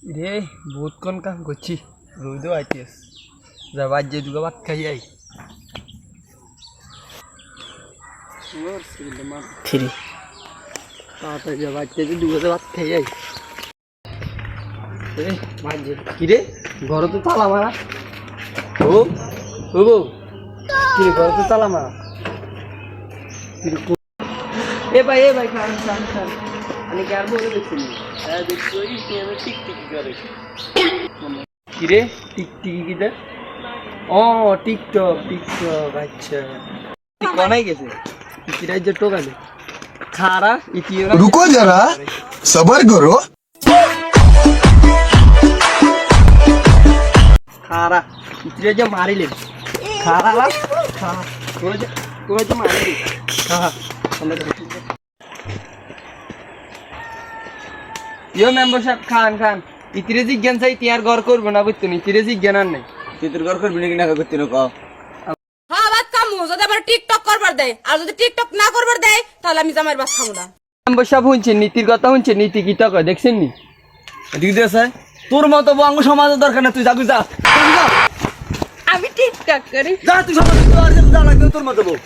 রে বহুত কোন কাম করছি রোদও আইতেস যা বাদ যে দুগা ভাত খাই আই ফিরি তাড়াতাড়ি যা বাদ যে দুগা ভাত খাই আই রে বাদ যে কি রে ঘরে তো তালা মারা ও ও বউ কি রে ঘরে তো তালা মারা এ ভাই খান আমি কি আর বলে দেখছি হ্যাঁ দেখছি ওই টিকটিকি করে কিরে টিকটিকি কিটা ও টিকটক আচ্ছা কোনায় গেছে কিরা যে টোকালে খারা ইতিরা रुको जरा सबर करो খারা ইতিরা যে মারিলে খারা লা খারা তোরা যে মারিলে খারা ইয়ো মেম্বার সাহেব খান ইতিরে জিজ্ঞান চাই তিয়ার ঘর করবো না বুঝতো নি ইতিরে জিজ্ঞান আর নাই তুই তোর ঘর করবি নাকি না করতে না কও হ্যাঁ বাদ কামু যদি আবার টিকটক করবার দেয় আর যদি টিকটক না করবার দেয় তাহলে আমি জামাইয়ের বাস খাবো না মেম্বার সাহেব শুনছেন নীতির কথা শুনছেন নীতি কি তো কয় দেখছেন নি ঠিক আছে তোর মতো বঙ্গ সমাজের দরকার না তুই যাবি যা আমি টিকটক করি যা তুই সমাজে যা লাগবে তোর মতো বউ